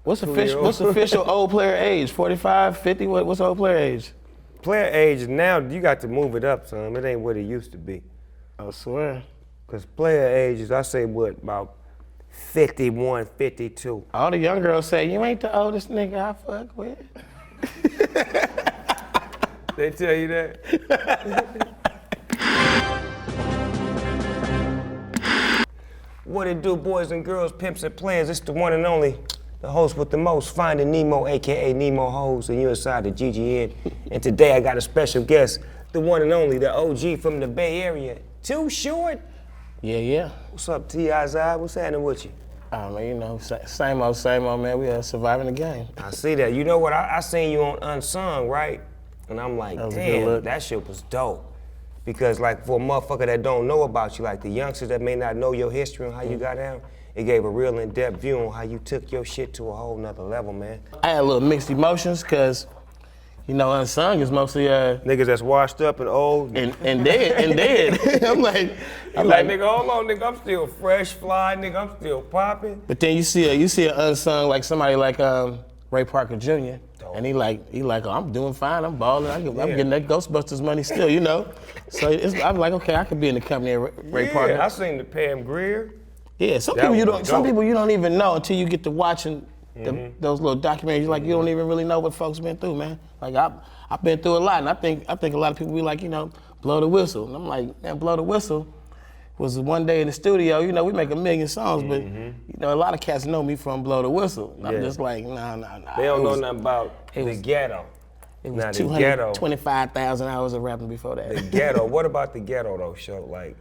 What's official old player age? 45, 50? What's old player age? Player age now, you got to move it up, son. It ain't what it used to be. I swear. Because player age is, I say, about 51, 52. All the young girls say, you ain't the oldest nigga I fuck with. They tell you that? What it do, boys and girls, pimps and players? It's the one and only, the host with the most, Finding Nemo, AKA Nemo Hoes, and you inside the GGN. And today I got a special guest, the one and only, the OG from the Bay Area, Too Short. Yeah. What's up, T.I.Z.I.? What's happening with you? Man, you know, same old, man. We are surviving the game. I see that. You know what? I seen you on Unsung, right? And I'm like, damn, that shit was dope. Because like for a motherfucker that don't know about you, like the youngsters that may not know your history and how you got down, it gave a real in-depth view on how you took your shit to a whole nother level, man. I had a little mixed emotions because, you know, Unsung is mostly niggas that's washed up and old. And dead. I'm like, nigga, hold on, nigga, I'm still fresh, fly, nigga, I'm still popping. But then you see an Unsung like somebody like Ray Parker Jr. And he like, oh, I'm doing fine, I'm balling, I'm getting that Ghostbusters money still, you know? So I'm like, okay, I could be in the company of Ray Parker. Yeah, I seen the Pam Grier. Yeah, some people you don't even know until you get to watching those little documentaries. Like you don't even really know what folks been through, man. Like I've been through a lot, and I think a lot of people be like, you know, blow the whistle. And I'm like, man, blow the whistle was one day in the studio. You know, we make 1 million songs, but you know, a lot of cats know me from Blow the Whistle. And I'm just like, nah. They don't know nothing about the ghetto. It was 225,000 hours of rapping before that. The ghetto. What about the ghetto though, Show? Like,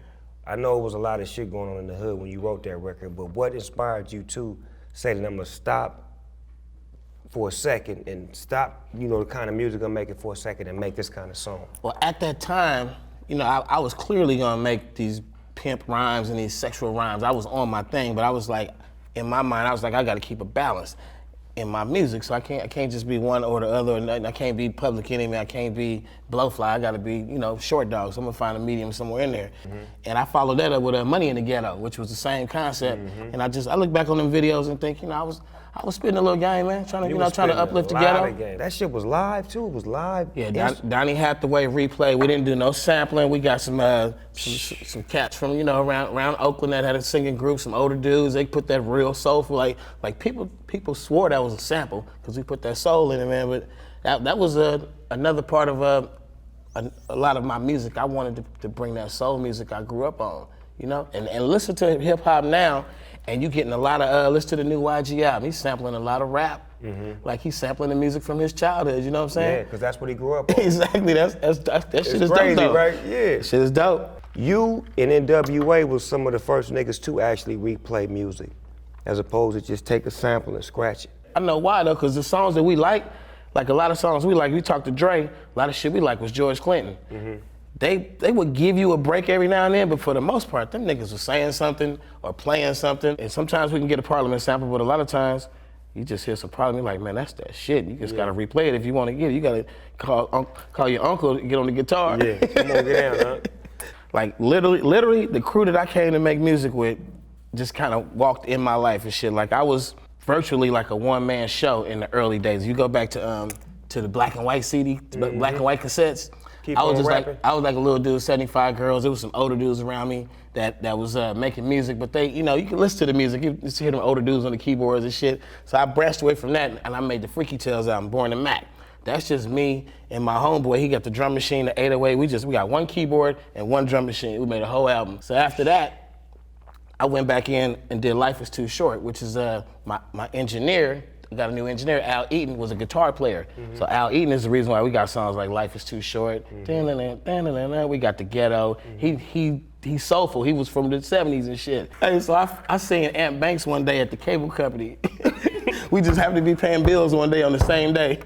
I know it was a lot of shit going on in the hood when you wrote that record, but what inspired you to say that I'm gonna stop for a second and stop, you know, the kind of music I'm making for a second and make this kind of song? Well, at that time, you know, I was clearly gonna make these pimp rhymes and these sexual rhymes. I was on my thing, but I was like, in my mind, I was like, I gotta keep a balance in my music, so I can't just be one or the other, and I can't be Public Enemy, I can't be Blowfly, I gotta be, you know, Short Dog, so I'm gonna find a medium somewhere in there. And I followed that up with Money in the Ghetto, which was the same concept, and I look back on them videos and think, you know, I was spitting a little game, man, trying to uplift the ghetto. That shit was live too, it was live. Yeah, Donnie Hathaway replay, we didn't do no sampling, we got some cats from, you know, around Oakland that had a singing group, some older dudes, they put that real soulful, like people swore that was a sample, because we put that soul in it, man, but that was another part of a lot of my music. I wanted to bring that soul music I grew up on, you know, and listen to hip hop now, and you getting a lot of, listen to the new YG album, he's sampling a lot of rap. Like he's sampling the music from his childhood, you know what I'm saying? Yeah, because that's what he grew up on. Exactly, that shit is crazy, dope though. Right? Yeah. Shit is dope. You and NWA was some of the first niggas to actually replay music, as opposed to just take a sample and scratch it. I know why though, because the songs that we like a lot of songs we like, we talked to Dre, a lot of shit we like was George Clinton. They would give you a break every now and then, but for the most part, them niggas were saying something or playing something. And sometimes we can get a Parliament sample, but a lot of times you just hear some Parliament, like, man, that's that shit. You just gotta replay it if you wanna get it. You gotta call your uncle to get on the guitar. Yeah, come on, get down, huh? Like literally, the crew that I came to make music with just kind of walked in my life and shit. Like I was virtually like a one-man show in the early days. You go back to the black and white CD, black and white cassettes. I was like a little dude, 75 girls. There was some older dudes around me that was making music, but they, you know, you can listen to the music, you just hear them older dudes on the keyboards and shit. So I branched away from that and I made the Freaky Tales album, Born to Mac. That's just me and my homeboy. He got the drum machine, the 808. We got one keyboard and one drum machine. We made a whole album. So after that, I went back in and did Life is Too Short, which is my engineer. We got a new engineer, Al Eaton, was a guitar player. So Al Eaton is the reason why we got songs like Life is Too Short, we got The Ghetto. He's soulful, he was from the 70s and shit. Hey, so I seen Ant Banks one day at the cable company. We just happened to be paying bills one day on the same day.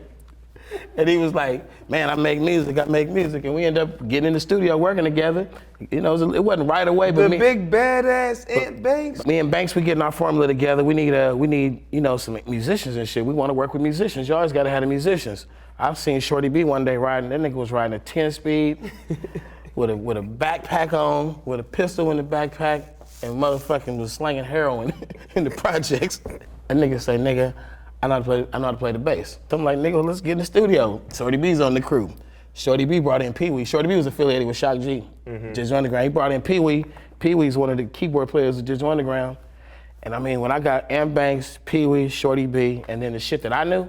And he was like, man, I make music. And we ended up getting in the studio working together. You know, it wasn't right away, but the big badass Ant Banks? Me and Banks, we getting our formula together. We need, you know, some musicians and shit. We want to work with musicians. You always got to have the musicians. I've seen Shorty B one day riding, that nigga was riding a 10-speed with a backpack on, with a pistol in the backpack, and motherfucking was slanging heroin in the projects. That nigga say, nigga, I know how to play the bass. So I'm like, nigga, let's get in the studio. Shorty B's on the crew. Shorty B brought in Pee Wee. Shorty B was affiliated with Shock G, Digital Underground. He brought in Pee Wee. Pee Wee's one of the keyboard players of Digital Underground. And I mean, when I got M Banks, Pee Wee, Shorty B, and then the shit that I knew,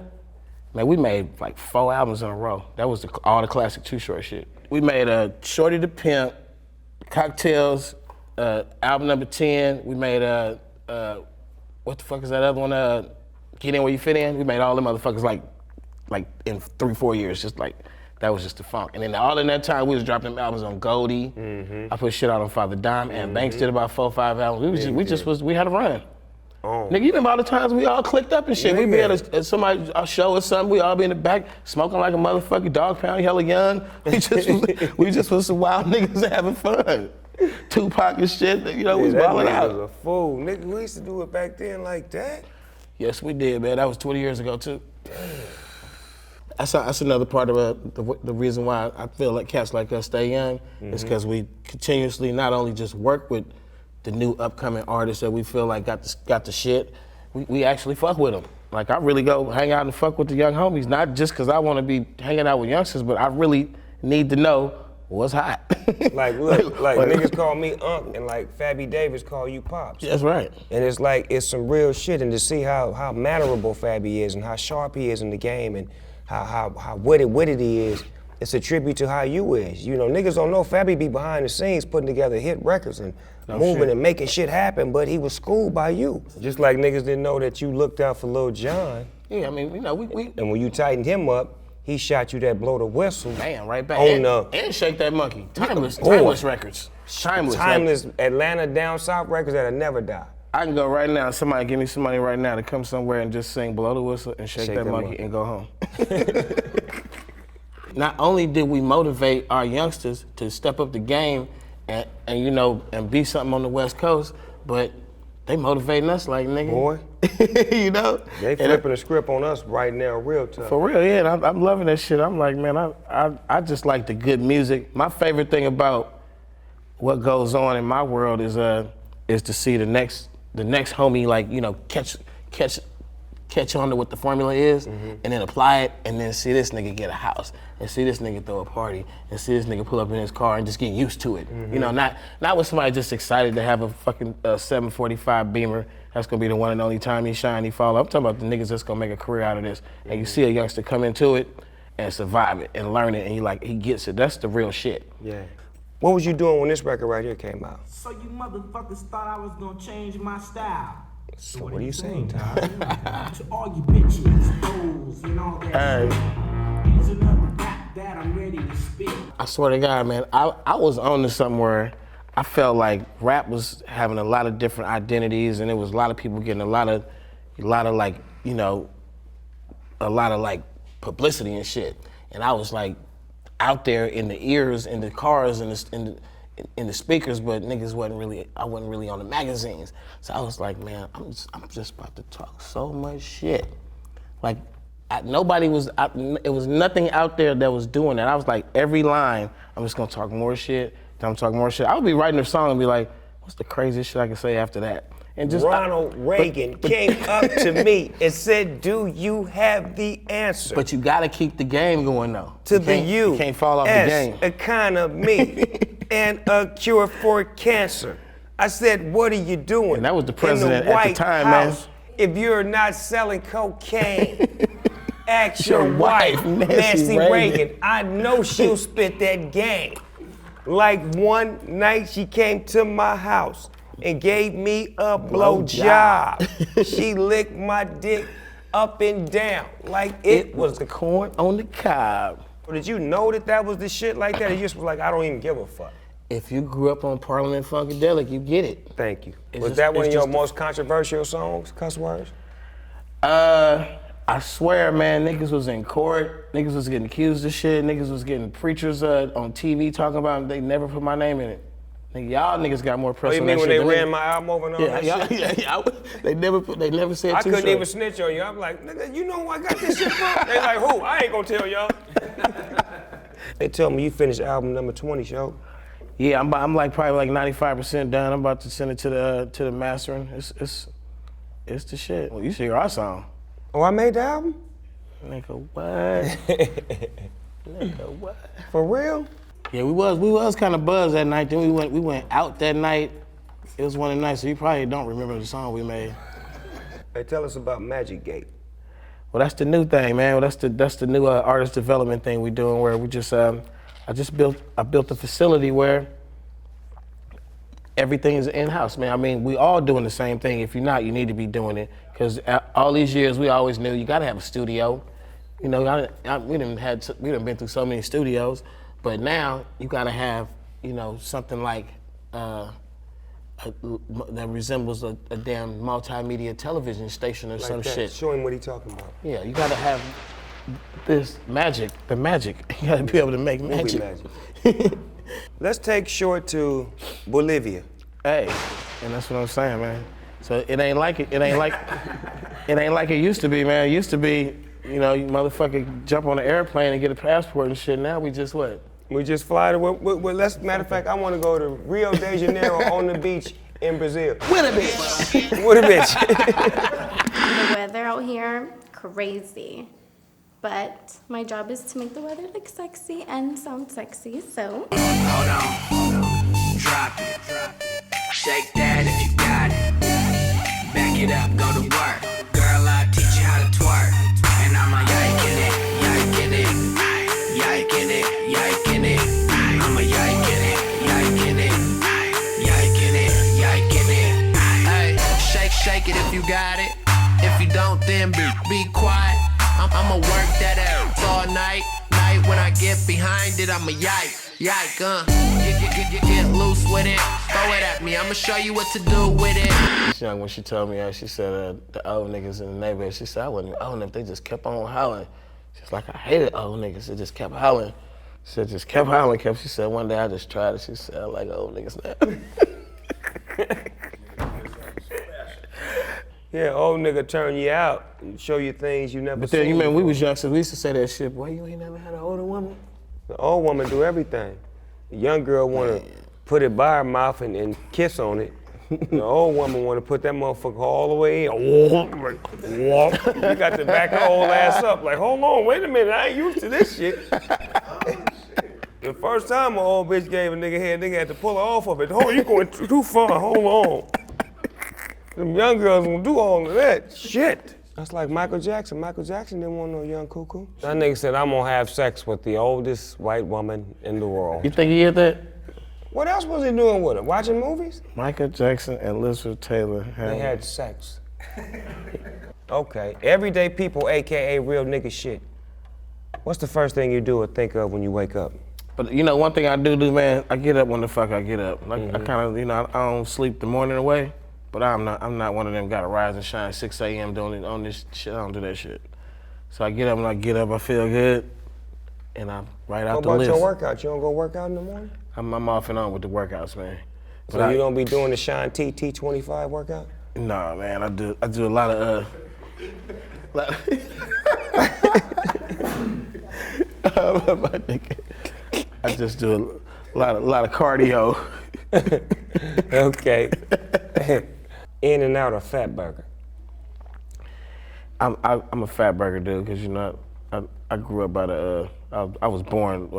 man, we made like 4 albums in a row. That was all the classic Too Short shit. We made Shorty the Pimp, Cocktails, album number 10. We made what the fuck is that other one? Get In Where You Fit In. We made all them motherfuckers like in 3-4 years, just like, that was just the funk. And then all in that time, we was dropping albums on Goldie. I put shit out on Father Dime, and Banks did about 4 or 5 albums. We had a run. Oh. Nigga, you remember all the times we all clicked up and shit. Yeah, We be at a show or something, we all be in the back, smoking like a motherfucking dog pound, hella young. We just was some wild niggas having fun. Tupac and shit, we was balling out. That was a fool. Nigga, we used to do it back then like that. Yes, we did, man. That was 20 years ago, too. That's another part of the reason why I feel like cats like us stay young is because we continuously not only just work with the new upcoming artists that we feel like got the shit, we actually fuck with them. Like, I really go hang out and fuck with the young homies, not just because I want to be hanging out with youngsters, but I really need to know what's hot. Like, look, like niggas call me Unc and like Fabby Davis call you Pops. That's right. And it's like, it's some real shit, and to see how mannerable Fabby is and how sharp he is in the game and how witty he is, it's a tribute to how you is. You know, niggas don't know Fabby be behind the scenes putting together hit records and moving and making shit happen, but he was schooled by you. Just like niggas didn't know that you looked out for Lil Jon. Yeah, I mean, we And when you tightened him up, he shot you that blow the whistle. Damn, right back. And Shake That Monkey. Timeless records. Timeless Atlanta down south records that'll never die. I can go right now, somebody give me some money right now to come somewhere and just sing Blow the Whistle and Shake That Monkey and go home. Not only did we motivate our youngsters to step up the game and be something on the West Coast, but they motivating us like, nigga. Boy. They flipping the script on us right now, real tough. For real, yeah, and I'm loving that shit. I'm like, man, I just like the good music. My favorite thing about what goes on in my world is to see the next homie, like, catch on to what the formula is, and then apply it, and then see this nigga get a house, and see this nigga throw a party, and see this nigga pull up in his car and just get used to it. Not with somebody just excited to have a fucking 745 Beamer. That's gonna be the one and only time he shine, he fall. I'm talking about the niggas that's gonna make a career out of this. And you see a youngster come into it and survive it and learn it, and he gets it. That's the real shit. Yeah. What was you doing when this record right here came out? So you motherfuckers thought I was gonna change my style. So what are you saying, Ty? To all you bitches, those, and all that shit. Here's another rap that I'm ready to spit. I swear to God, man, I was on to something where I felt like rap was having a lot of different identities, and it was a lot of people getting a lot of like, publicity and shit. And I was like out there in the ears, in the cars, in the speakers, but niggas I wasn't really on the magazines. So I was like, man, I'm just about to talk so much shit. Like, it was nothing out there that was doing that. I was like, every line, I'm just gonna talk more shit, then I'm talking more shit. I would be writing a song and be like, what's the craziest shit I can say after that? And just Ronald Reagan came up to me and said, do you have the answer? But you gotta keep the game going though. To the you can't fall off the game. Economy and a cure for cancer. I said, what are you doing? And that was the president in the at the time, House, man. If you're not selling cocaine, ask your wife, Nancy Reagan. I know she'll spit that game. Like one night she came to my house and gave me a blowjob. She licked my dick up and down like it was the corn on the cob. Did you know that was the shit like that? Or you just was like, I don't even give a fuck? If you grew up on Parliament Funkadelic, you get it. Thank you. Was that one of your most controversial songs, cuss words? I swear, man, niggas was in court, niggas was getting accused of shit, niggas was getting preachers on TV talking about them. They never put my name in it. Nigga, y'all niggas got more press on that shit. You mean when they ran my album over and all that shit? Yeah. They never said I too couldn't short. even snitch on you. I'm like, nigga, you know who I got this shit from? They like, who? I ain't gonna tell y'all. They tell me you finished album number 20, show. Yeah, I'm like probably like 95% done. I'm about to send it to the mastering. It's the shit. Well, you should hear our song. Oh, I made the album? Nigga, what? Nigga, what? For real? Yeah, we was kind of buzzed that night. Then we went out that night. It was one of the nights, so you probably don't remember the song we made. Hey, tell us about Magic Gate. Well, that's the new thing, man. Well, that's the new artist development thing we doing, where we just I built a facility where everything is in-house, man. I mean, we all doing the same thing. If you're not, you need to be doing it. Because all these years, we always knew you gotta have a studio. You know, we done been through so many studios, but now you gotta have, you know, something like that resembles a damn multimedia television station or Like some that. shit. Show him what he talking about. Yeah, you gotta have this magic, the magic. You gotta be able to make magic. Magic. Let's take Short to Bolivia. Hey, and that's what I'm saying, man. So it ain't like it used to be, man. It used to be, you know, you motherfucker jump on an airplane and get a passport and shit. Now we just what? We just fly to, matter of fact, I want to go to Rio de Janeiro on the beach in Brazil. With a bitch. With a bitch. The weather out here, crazy. But my job is to make the weather look sexy and sound sexy, so. Hold on, drop it. Shake that if you got it. Back it up, go to work. Girl, I'll teach you how to twerk. And I'm a yiking it, yiking it, yiking it, yiking it. I'm a yiking it, yiking it, yiking it, yiking it. Hey, shake it if you got it. If you don't, then be quiet. I'ma work that ass all night. When I get behind it, I'ma yike, get loose with it. Throw it at me, I'ma show you what to do with it. This young, when she told me that, she said the old niggas in the neighborhood, she said I wasn't owning if they just kept on howling. She's like, I hated old niggas, they just kept howling. She said, just kept howling, she said, one day I just tried it. She said, I like old niggas now. Yeah, old nigga turn you out and show you things you never seen. But then, you remember, we was young, so we used to say that shit, boy, you ain't never had an older woman? The old woman do everything. The young girl wanna put it by her mouth and kiss on it. The old woman wanna put that motherfucker all the way in. You got to back her old ass up like, hold on, wait a minute, I ain't used to this shit. The first time an old bitch gave a nigga head, nigga had to pull her off of it. Oh, you going too far, hold on. Them young girls gonna do all of that shit. That's like Michael Jackson. Michael Jackson didn't want no young cuckoo. That nigga said, I'm gonna have sex with the oldest white woman in the world. You think he did that? What else was he doing with her? Watching movies? Michael Jackson and Elizabeth Taylor. They had sex. Okay, everyday people, AKA real nigga shit. What's the first thing you do or think of when you wake up? But you know, one thing I do, man, I get up when the fuck I get up. Like I kind of, you know, I don't sleep the morning away. But I'm not one of them gotta rise and shine 6 a.m. doing it on this shit. I don't do that shit. So I get up, when I get up, I feel good, and I'm right out the list. What about your workouts? You don't go work out in the morning? I'm off and on with the workouts, man. But So you don't be doing the Shine T25 workout? Nah, man, I do a lot of I just do a lot of cardio. Okay. In and out of Fat Burger. I'm a fat burger dude, because you know I grew up by the I was born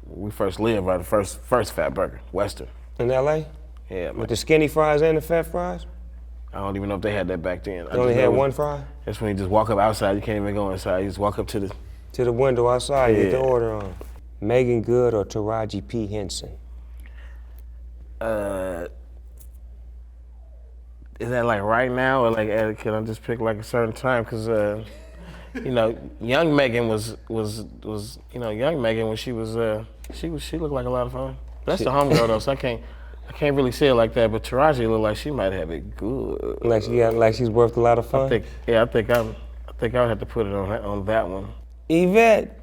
we first lived by the first Fat Burger, Western. In LA? Yeah, man. With the skinny fries and the fat fries? I don't even know if they had that back then. You only had one fry? That's when you just walk up outside. You can't even go inside. You just walk up to the. To the window outside, you get the Yeah. order on. Megan Good or Taraji P. Henson? Is that like right now, or like can I just pick like a certain time? Cause you know, young Megan was you know, young Megan when she looked like a lot of fun. That's the homegirl though, so I can't really say it like that. But Taraji looked like she might have it good. Like she's worth a lot of fun? I think I would have to put it on that one. Yvette.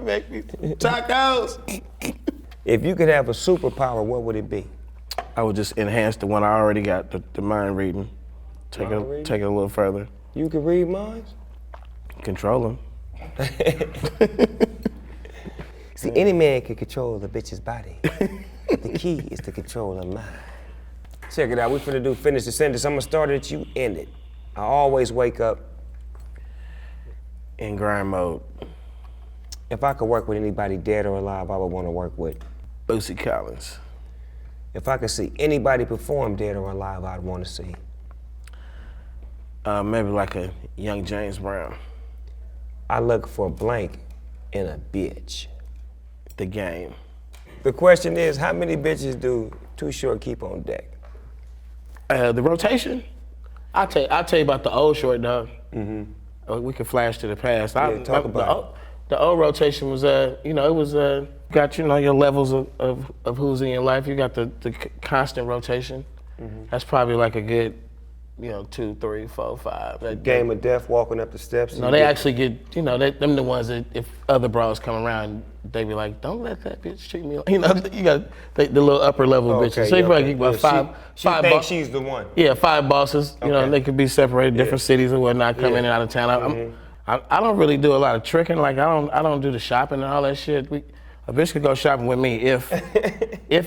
Make me tacos. If you could have a superpower, what would it be? I would just enhance the one I already got, the mind reading. Take it a little further. You could read minds? Control them. See, any man can control the bitch's body. The key is to control her mind. Check it out, we finna do finish the sentence. I'm gonna start it, you end it. I always wake up in grind mode. If I could work with anybody dead or alive, I would want to work with Boosie Collins. If I could see anybody perform dead or alive, I'd want to see. Maybe like a young James Brown. I look for blank in a bitch. The Game. The question is, how many bitches do Too Short keep on deck? The rotation? I'll tell you about the old Short, dog. We can flash to the past. Talk about the old rotation was, it was, got, your levels of who's in your life. You got the constant rotation. That's probably like a good, 2, 3, 4, 5. That Game of Death, walking up the steps. No, they actually get, them the ones that if other bros come around, they be like, don't let that bitch treat me like, you got the little upper level bitches. So you probably get about five thinks she's the one. Yeah, 5 bosses. They could be separated, different cities and whatnot, come in and out of town. I don't really do a lot of tricking. Like I don't do the shopping and all that shit. A bitch could go shopping with me if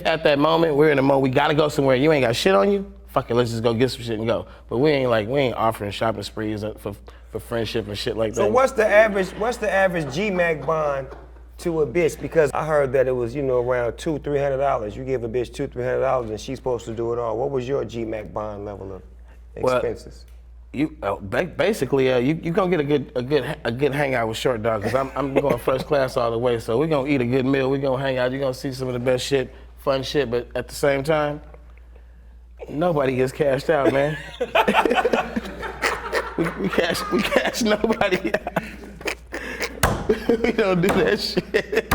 at that moment we're in the mode we gotta go somewhere. You ain't got shit on you. Fuck it, let's just go get some shit and go. But we ain't offering shopping sprees for friendship and shit like that. So what's the average GMAC bond to a bitch? Because I heard that it was around $200-300. You give a bitch $200-300 and she's supposed to do it all. What was your GMAC bond level of expenses? Basically, you gonna get a good hangout with Short Dog because I'm going first class all the way. So we're gonna eat a good meal. We're gonna hang out. You're gonna see some of the best shit, fun shit. But at the same time, nobody gets cashed out, man. we cash nobody out. We don't do that shit.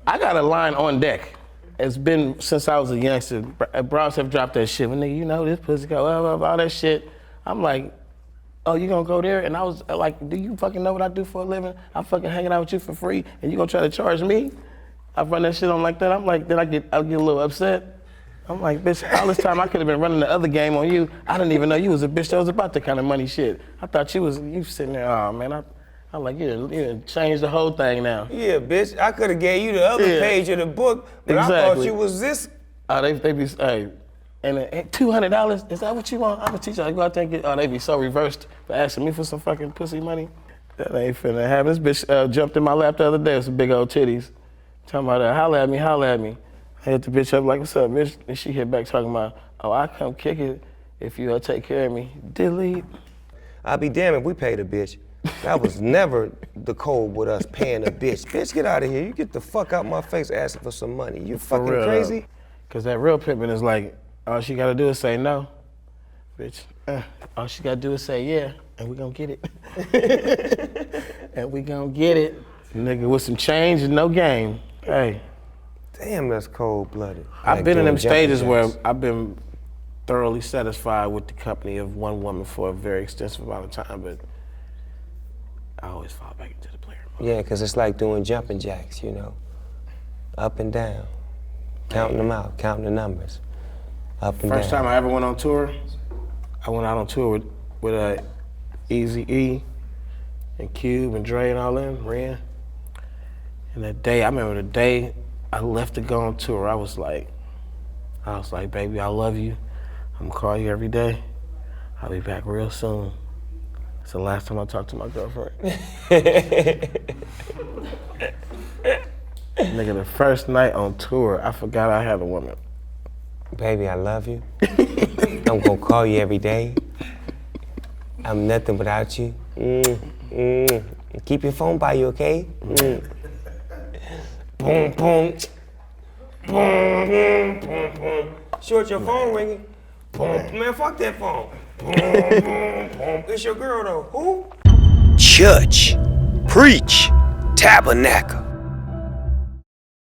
I got a line on deck. It's been since I was a youngster. Bros have dropped that shit. When this pussy go, all that shit. I'm like, oh, you gonna go there? And I was like, do you fucking know what I do for a living? I'm fucking hanging out with you for free, and you gonna try to charge me? I run that shit on like that. I'm like, then I get a little upset. I'm like, bitch, all this time I could have been running the other game on you. I didn't even know you was a bitch that was about that kind of money shit. I thought you sitting there, oh man, I'm like, you done changed the whole thing now. Yeah, bitch, I could have gave you the other page of the book, but I thought you was this. Oh, they be, hey, and $200, is that what you want? I'm a teacher, I go out there and get, they be so reversed for asking me for some fucking pussy money. That ain't finna happen. This bitch jumped in my lap the other day with some big old titties. Talking about that, holla at me. I hit the bitch up like, what's up, bitch? And she hit back talking about, oh, I come kick it if you take care of me. Delete. I'll be damned if we paid a bitch. That was never the code with us paying a bitch. Bitch, get out of here. You get the fuck out my face asking for some money. You fucking real, crazy? Cause that real pimping is like, all she gotta do is say no. Bitch, all she gotta do is say yeah, and we gonna get it. And we gonna get it. Nigga, with some change and no game. Hey. Damn, that's cold-blooded. I've been in them stages where I've been thoroughly satisfied with the company of one woman for a very extensive amount of time, but I always fall back into the player mode. Yeah, because it's like doing jumping jacks, up and down, counting them out, counting the numbers, up and down. First time I ever went on tour, I went out on tour with Eazy-E and Cube and Dre and all them, Ren. And that day, I remember the day I left to go on tour, I was like, baby, I love you. I'm gonna call you every day. I'll be back real soon. It's the last time I talked to my girlfriend. Nigga, the first night on tour, I forgot I had a woman. Baby, I love you. I'm gonna call you every day. I'm nothing without you. Keep your phone by you, okay? Boom, boom. Boom, boom, boom, boom. Short, your phone ringing. Boom, man, fuck that phone. Boom, boom, boom. It's your girl, though. Who? Church, preach, tabernacle.